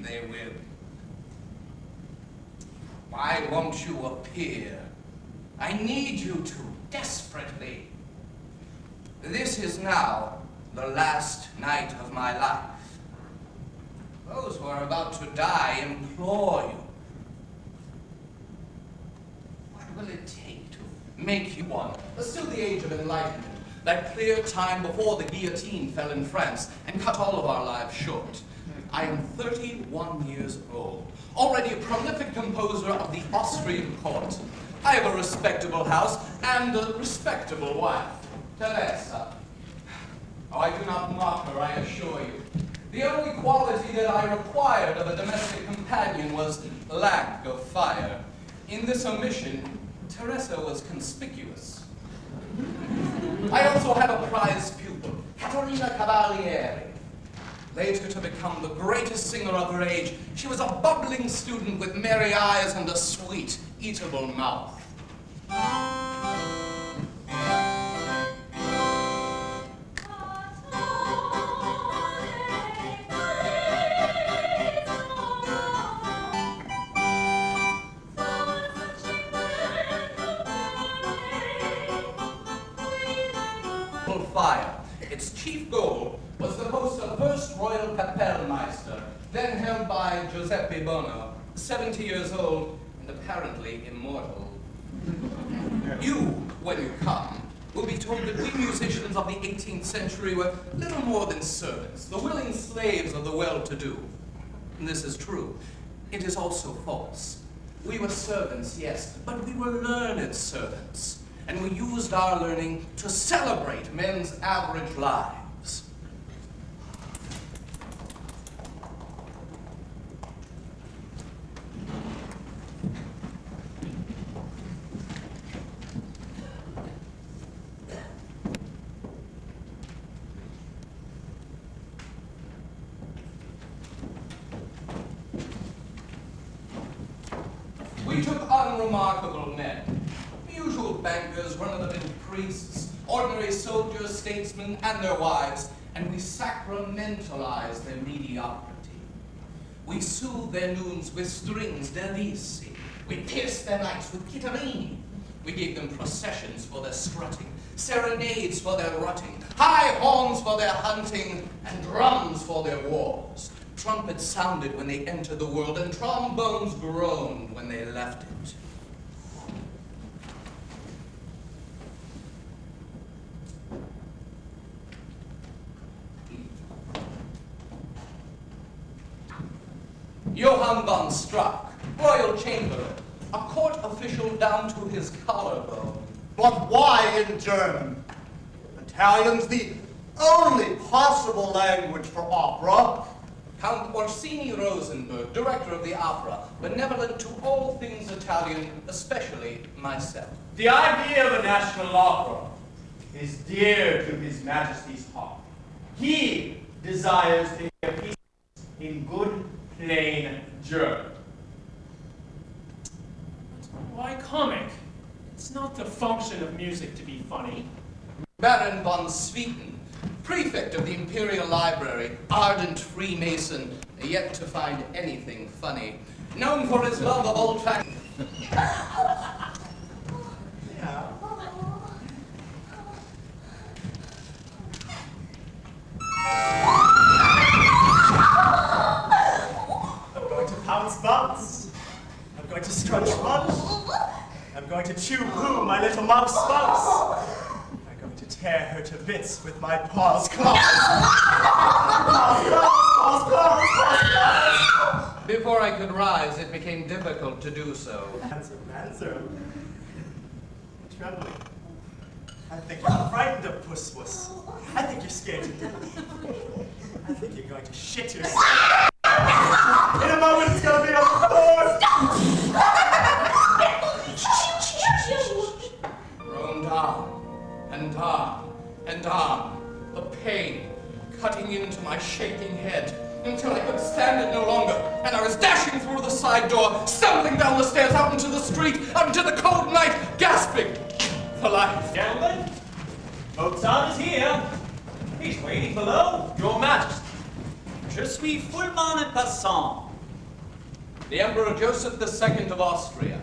they will. Why won't you appear? I need you to, desperately. This is now the last night of my life. Those who are about to die implore you. What will it take to make you one? Still the age of enlightenment, that clear time before the guillotine fell in France and cut all of our lives short. I am 31 years old, already a prolific composer of the Austrian court. I have a respectable house and a respectable wife, Teresa. Oh, I do not mock her, I assure you. The only quality that I required of a domestic companion was lack of fire. In this omission, Teresa was conspicuous. I also had a prize pupil, Caterina Cavalieri. Later to become the greatest singer of her age, she was a bubbling student with merry eyes and a sweet, eatable mouth. Fire. Its chief goal was the post of first royal Kapellmeister, then held by Giuseppe Bono, 70 years old and apparently immortal. You, when you come, will be told that we musicians of the 18th century were little more than servants, the willing slaves of the well-to-do. And this is true. It is also false. We were servants, yes, but we were learned servants. And we used our learning to celebrate men's average lives. We took unremarkable men. Usual bankers, run-of-the-mill priests, ordinary soldiers, statesmen, and their wives, and we sacramentalized their mediocrity. We soothed their noons with strings delisi. We pierced their nights with chitarrini. We gave them processions for their strutting, serenades for their rutting, high horns for their hunting, and drums for their wars. Trumpets sounded when they entered the world, and trombones groaned when they left it. Johann von Struck, royal chamberlain, a court official down to his collarbone. But why in German? Italian's the only possible language for opera. Count Orsini Rosenberg, director of the opera, benevolent to all things Italian, especially myself. The idea of a national opera is dear to His Majesty's heart. He desires to hear pieces in good, plain German. Why comic? It's not the function of music to be funny. Baron von Swieten, prefect of the Imperial Library, ardent Freemason, yet to find anything funny, known for his love of old-fashioned... Yeah. I'm going to pounce bounce. I'm going to strut trudge. I'm going to chew poo my little mouse spouse. I'm going to tear her to bits with my paws claws. Before I could rise, it became difficult to do so. Answer. Trembling. I think you're frightened of Puss Wuss. I think you're scared to death. I think you're going to shit yourself. In a moment, it's going to be on the floor. Roamed on, and on, and on, the pain cutting into my shaking head until I could stand it no longer, and I was dashing through the side door, stumbling down the stairs, out into the street, out into the cold night, gasping for life. Gentlemen, Mozart is here. He's waiting below, Your Majesty. Je suis fullement en passant. the Emperor Joseph II of Austria,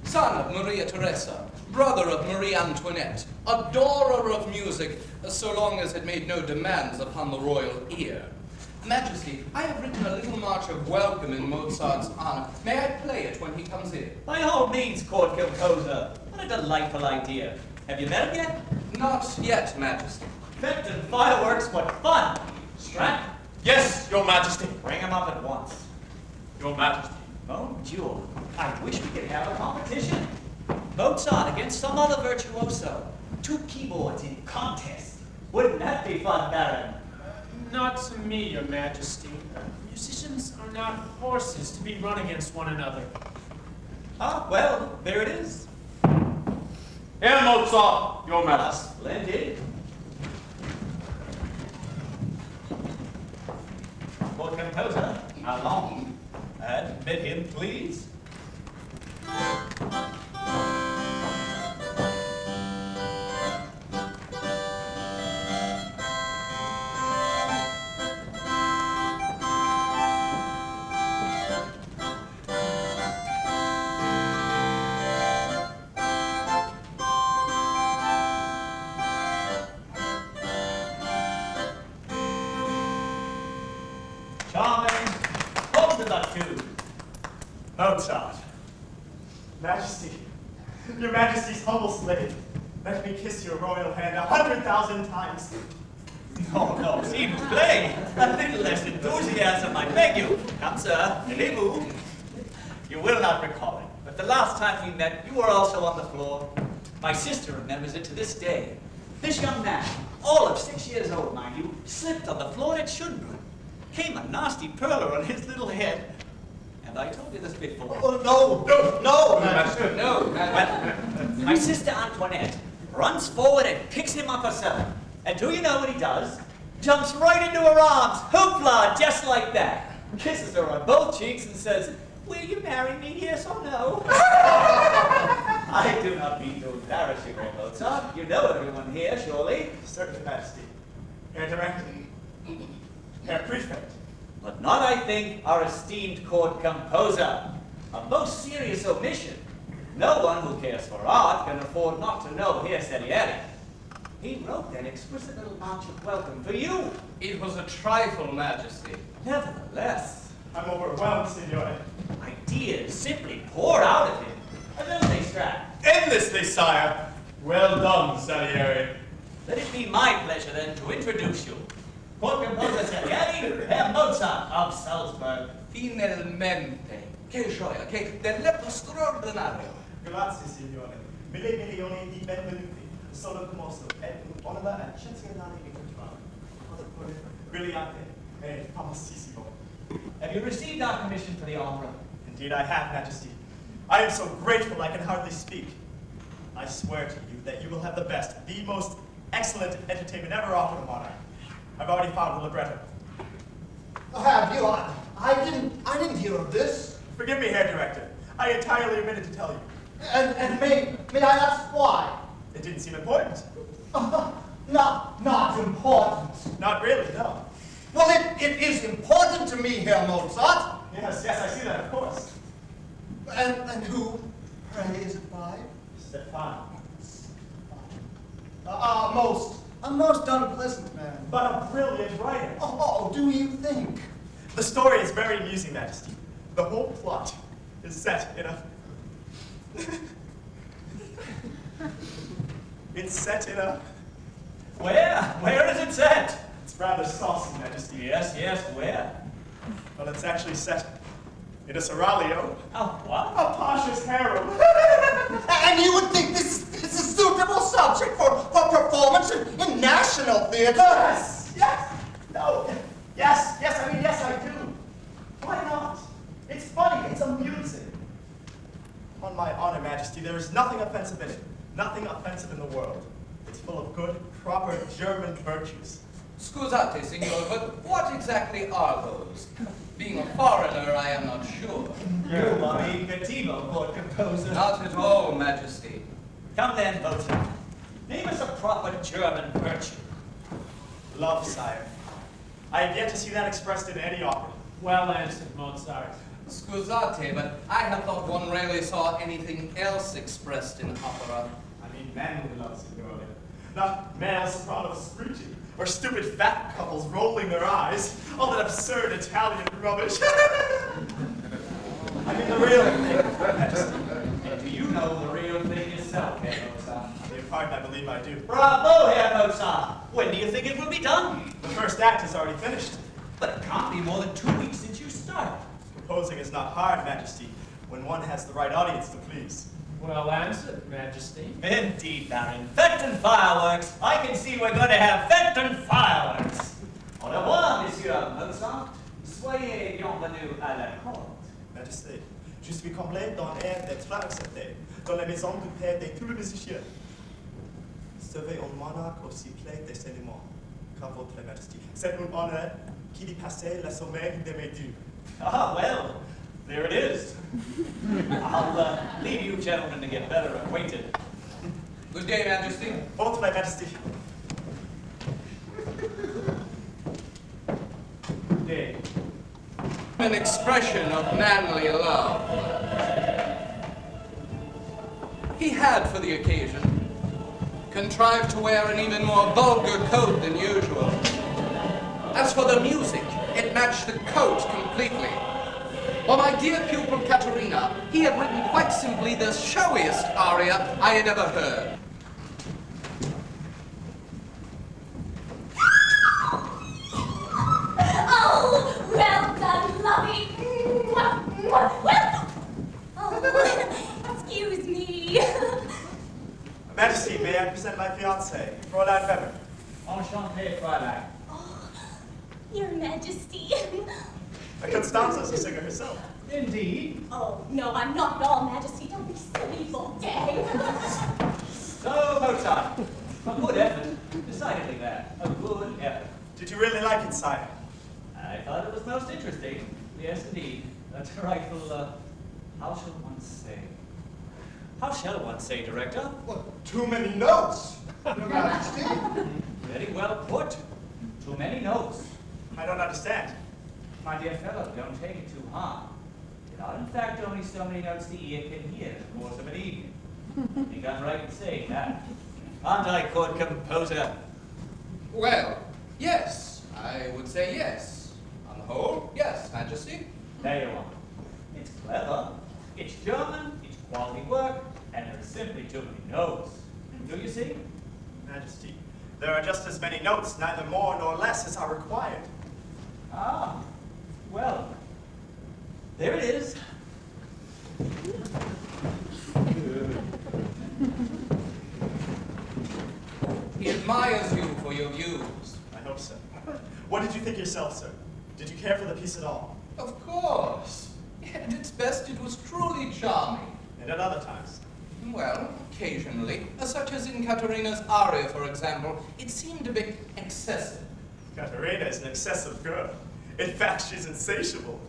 son of Maria Theresa, brother of Marie Antoinette, adorer of music, so long as it made no demands upon the royal ear. Majesty, I have written a little march of welcome in Mozart's honor. May I play it when he comes in? By all means, court composer. What a delightful idea. Have you met him yet? Not yet, Majesty. Fete and fireworks, what fun! Strat, Yes, Your Majesty. bring him up at once. Your Majesty. Oh, Jewel, I wish we could have a competition. Mozart against some other virtuoso. 2 keyboards in contest. Wouldn't that be fun, Baron? Not to me, Your Majesty. Musicians are not horses to be run against one another. Ah, well, there it is. Here, Mozart, Your Ah, Majesty. splendid. Court composer, along. Admit him, please. Charming. Hold to the tune. Mozart. Majesty. Your Majesty's humble slave. Let me kiss your royal hand 100,000 times. No, no, see, play. A little less enthusiasm, I beg you. Come, sir, levez-vous. You will not recall it, but the last time we met, you were also on the floor. My sister remembers it to this day. This young man, all of 6 years old, mind you, slipped on the floor at Schönbrunn. Came a nasty perler on his little head. And I told you this before. Oh, no, Majesty. No, Majesty. Well, my sister Antoinette runs forward and picks him up herself. And do you know what he does? Jumps right into her arms, hoopla, just like that. Kisses her on both cheeks and says, "Will you marry me, yes or no?" I do not mean to embarrass you, Great Mozart. You know everyone here, surely. Certainly, Majesty. Herr Director. Herr Prefect. But not, I think, our esteemed court composer. A most serious omission. No one who cares for art can afford not to know Herr Serieri. He wrote that exquisite little march of welcome for you. It was a trifle, Majesty. Nevertheless, I'm overwhelmed, Signore. ideas simply pour out of him. Illuminate, Strat. Endlessly, sire. Well done, Salieri. Let it be my pleasure then to introduce you. Court composer Serieri, Herr Mozart of Salzburg. Finalmente. Che gioia, che dell'etto straordinario. Grazie, signore. Mille milioni di benvenuti. Sono commosso e un'onora eccezionale in cultura. Brillante e famosissimo. Have you received our commission for the opera? Indeed, I have, Majesty. I am so grateful I can hardly speak. I swear to you that you will have the best, the most excellent entertainment ever offered a monarch. I've already found a libretto. Have you? I didn't hear of this. Forgive me, Herr Director. I entirely omitted to tell you. And may I ask why? It didn't seem important. Not important. Not really, no. Well, it is important to me, Herr Mozart. Yes, I see that, of course. And who, pray, is it by? Stefan. A most unpleasant man. But a brilliant writer. Oh, do you think? The story is very amusing, Majesty. The whole plot is set in a... It's set in a... Where? Where is it set? It's rather saucy, Majesty. Yes, where? Well, it's actually set in a seraglio. Oh, what? A pasha's harem. And you would think this is a suitable subject for performance in national theater? Yes, I do. Why not? It's funny, it's amusing. On my honor, Majesty, there is nothing offensive in it. Nothing offensive in the world. It's full of good, proper German virtues. Scusate, signor, but what exactly are those? Being a foreigner, I am not sure. You are being cattivo, court composer. Not at all, Majesty. Come then, Mozart. Name us a proper German virtue. Love, sire. I have yet to see that expressed in any opera. Well answered, Mozart. Scusate, but I had thought one rarely saw anything else expressed in opera. I mean men with love, signore. Not male sopranos screeching, or stupid fat couples rolling their eyes. All that absurd Italian rubbish. I mean the real thing, Majesty. And do you know the real thing yourself, Herr Mozart? Your pardon, I believe I do. Bravo, Herr Mozart! When do you think it will be done? The first act is already finished. But it can't be more than 2 weeks since you started. Composing is not hard, Majesty, when one has the right audience to please. Well answered, Majesty. Indeed, Baron. Fête and fireworks. I can see we're going to have fête and fireworks. Au revoir, Monsieur Mozart. Soyez bienvenue à la cour. Majesté, je suis complet dans l'air d'être accepté dans la maison du père de tous les musiciens. Servez un monarque aussi plein de sédiments qu'à votre Majesté. C'est un honneur qui dépasse le sommet de mes dieux. Ah, well, there it is. I'll leave you gentlemen to get better acquainted. Good day, Majesty. Votre Majesty. Day. An expression of manly love. He had, for the occasion, contrived to wear an even more vulgar coat than usual. As for the music, it matched the coat completely. For my dear pupil Katerina, he had written quite simply the showiest aria I had ever heard. Oh, well done, lovey. Well done. Oh, excuse me. Majesty, may I present my fiancée, Fräulein Weber? Enchanté, Fräulein. Oh, Your Majesty. Constanza's a singer herself. Indeed. Oh, no, I'm not at all, Majesty. Don't be silly, Voltaire. So, Mozart, a good effort. Decidedly that. A good effort. Did you really like it, sire? I thought it was most interesting. Yes, indeed. A trifle, how shall one say? How shall one say, Director? What, too many notes, Your Majesty. Very well put. Too many notes. I don't understand. My dear fellow, don't take it too hard. There are in fact only so many notes the ear can hear in the course of an evening. I think I'm right in saying that. Aren't I, court composer? Well, yes, I would say yes. On the whole, yes, Majesty. There you are. It's clever, it's German, it's quality work, and there's simply too many notes. Do you see? Majesty, there are just as many notes, neither more nor less, as are required. Ah, well, there it is. He admires you for your views. I hope so. What did you think yourself, sir? Did you care for the piece at all? Of course. At its best, it was truly charming. And at other times? Well, occasionally, such as in Katerina's aria, for example, it seemed a bit excessive. Katerina is an excessive girl. In fact, she's insatiable.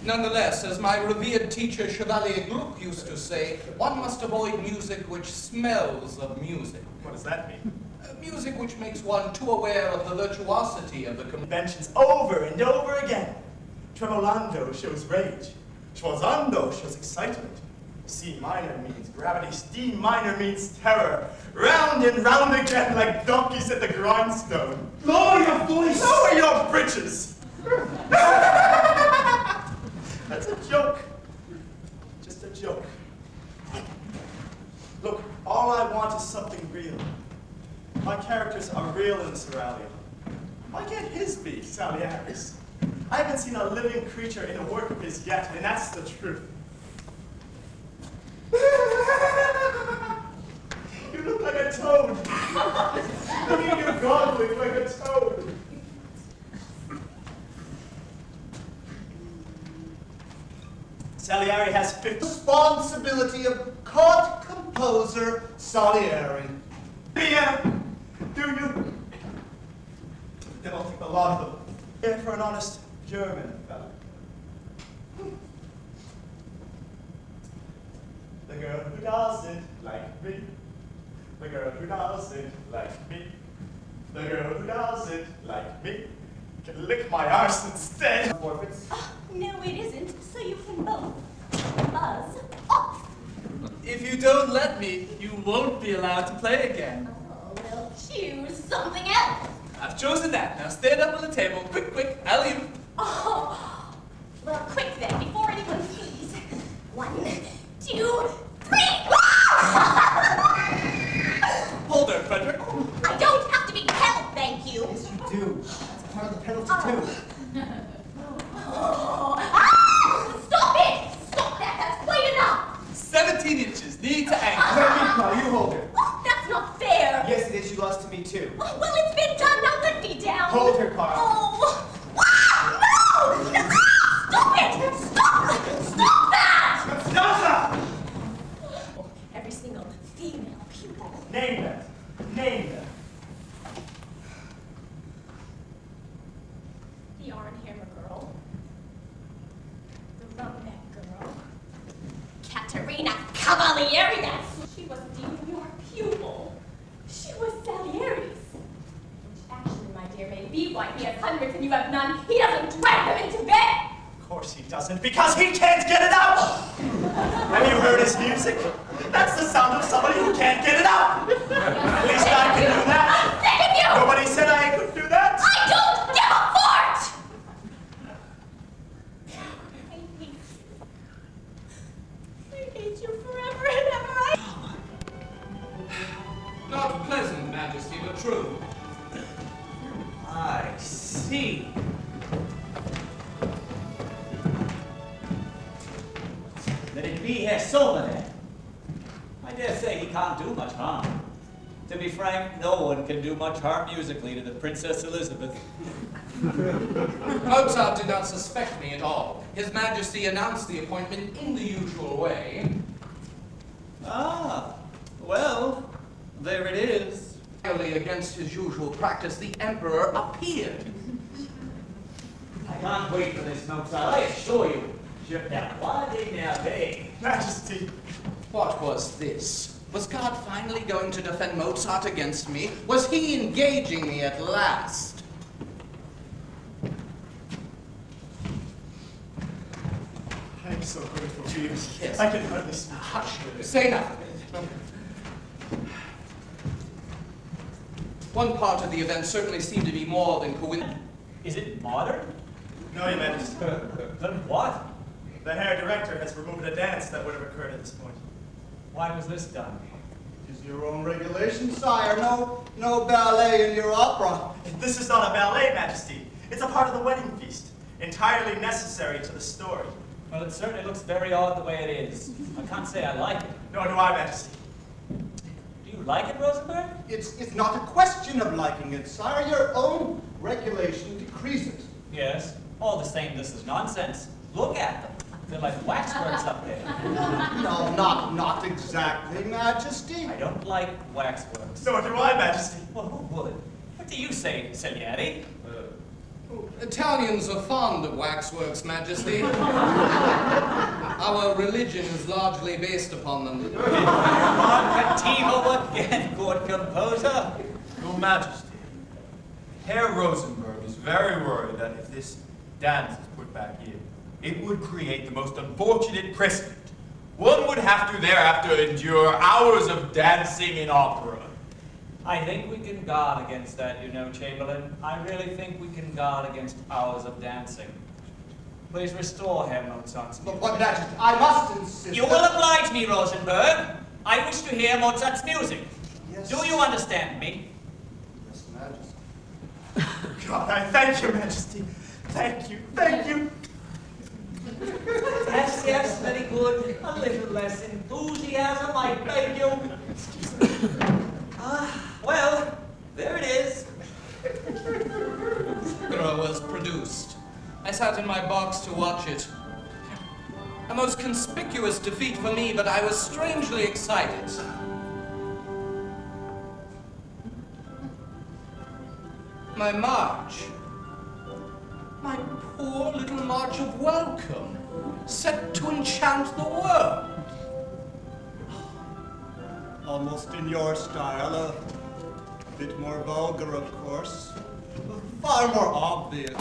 Nonetheless, as my revered teacher Chevalier Gluck used to say, one must avoid music which smells of music. What does that mean? Music which makes one too aware of the virtuosity of the Conventions over and over again. Tremolando shows rage. Schwarzando shows excitement. C minor means gravity. D minor means terror. Round and round again like donkeys at the grindstone. Lower your voice! Lower your britches! That's a joke. Just a joke. Look, all I want is something real. My characters are real in Seraglio. Why can't his be, Salieri's? I haven't seen a living creature in a work of his yet, and that's the truth. You look like a toad. Look at you goggling like a toad. Salieri has 50 Responsibility of court composer Salieri. piano. Do you? They don't think a lot of them. Yeah, for an honest German fellow. The girl who doesn't like me. The girl who doesn't like me. The girl who doesn't like me can lick my arse instead. No, it isn't, so you can both buzz off. If you don't let me, you won't be allowed to play again. Oh, we'll choose something else. I've chosen that. Now stand up on the table. Quick, quick. Alley. Oh, well, quick then, before anyone sees. 1, 2, 3. Hold her, Frederick. I don't have to be held, thank you. Yes, you do. That's part of the penalty, too. Oh. Stop it! Stop that! That's quite enough! 17 inches, knee to ankle. Now you hold her. That's not fair! Yes, it is. You lost to me, too. Well, it's been done. Now put me down. Hold her, Carl. Oh! No! Stop it! Stop! Stop that! Constanza! Every single female pupil. Name that. Name that. The Arnhammer girl. The Rumneck girl. Katerina Cavalieri. She wasn't even your pupil. She was Salieri's. Which actually, my dear, may be why he has hundreds and you have none. He doesn't drag them into bed. Of course he doesn't, because he can't get it out! Have you heard his music? That's the sound of somebody who can't get it out! At least I can do that! I'm sick of you! Nobody said I could do that! I don't give a fart! I hate you forever and ever. Not pleasant, Majesty, but true. I see. Let it be Herr Solomon. I dare say he can't do much harm. To be frank, no one can do much harm musically to the Princess Elizabeth. Mozart did not suspect me at all. His Majesty announced the appointment in the usual way. Ah, well, there it is. Entirely against his usual practice, the Emperor appeared. I can't wait for this, Mozart, I assure you. Je perds merveille. Majesty, What was this? Was God finally going to defend Mozart against me? Was he engaging me at last? I'm so grateful to you. Yes. I can hardly speak. Hush, say nothing. One part of the event certainly seemed to be more than coincidence. Is it modern? No, Your Majesty. Then what? The Herr Director has removed a dance that would have occurred at this point. Why was this done? It is your own regulation, sire. No ballet in your opera. This is not a ballet, Majesty. It's a part of the wedding feast, entirely necessary to the story. Well, it certainly looks very odd the way it is. I can't say I like it. Nor do I, Majesty. Do you like it, Rosenberg? It's not a question of liking it, sire. Your own regulation decrees it. Yes. All the same, this is nonsense. Look at them. They're like waxworks up there. No, not exactly, Majesty. I don't like waxworks. Nor do I, Majesty. Well, who would? What do you say, Salieri? Italians are fond of waxworks, Majesty. Our religion is largely based upon them. Mon cattivo again, court composer. Your Majesty, Herr Rosenberg is very worried that if this dance is put back in, it would create the most unfortunate precedent. One would have to thereafter endure hours of dancing in opera. I think we can guard against that, you know, Chamberlain. I really think we can guard against hours of dancing. Please restore Herr Mozart's music. But Majesty, I must insist. You will oblige me, Rosenberg. I wish to hear Mozart's music. Yes. Do you understand me? Yes, Majesty. God, I thank you, Majesty. Thank you, thank you. Yes, yes, very good. A little less enthusiasm, I beg you. Well, there it is. Opera was produced. I sat in my box to watch it. A most conspicuous defeat for me, but I was strangely excited. My march. My poor little march of welcome, set to enchant the world. Almost in your style, a bit more vulgar, of course, but far more obvious.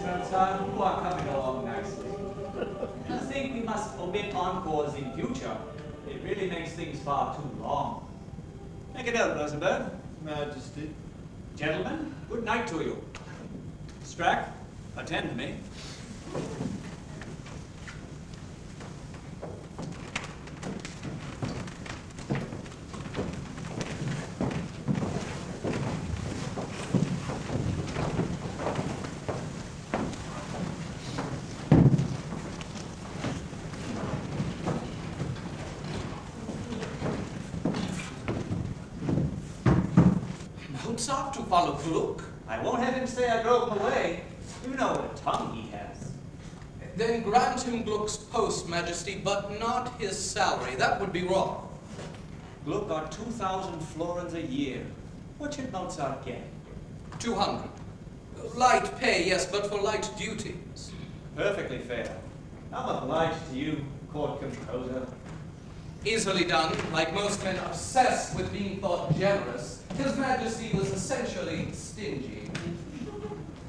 Mozart, you are coming along nicely. I think we must omit encores in future. It really makes things far too long. Make a note, Rosenberg. Majesty. Gentlemen, good night to you. Strack, attend to me. Mozart to follow Gluck? I won't have him say I drove him away. You know what a tongue he has. Then grant him Gluck's post, Majesty, but not his salary. That would be wrong. Gluck got 2,000 florins a year. What should Mozart get? 200. Light pay, yes, but for light duties. Perfectly fair. I'm obliged to you, court composer. Easily done. Like most men obsessed with being thought generous, His Majesty was essentially stingy.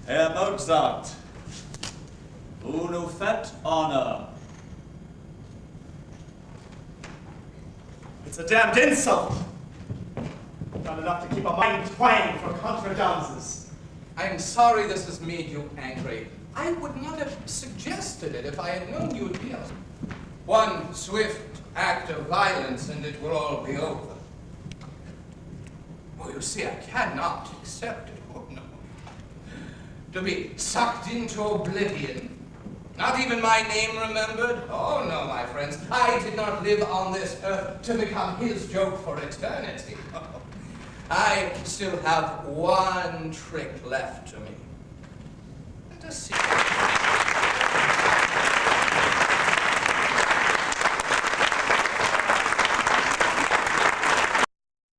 Herr Mozart, vous nous faites honor. It's a damned insult. Not enough to keep a mind twanging for contradances. I'm sorry this has made you angry. I would not have suggested it if I had known you would be upset. One swift act of violence and it will all be over. Oh, you see, I cannot accept it. Oh, no. To be sucked into oblivion. Not even my name remembered? Oh, no, my friends. I did not live on this earth to become his joke for eternity. I still have one trick left to me. Let us see.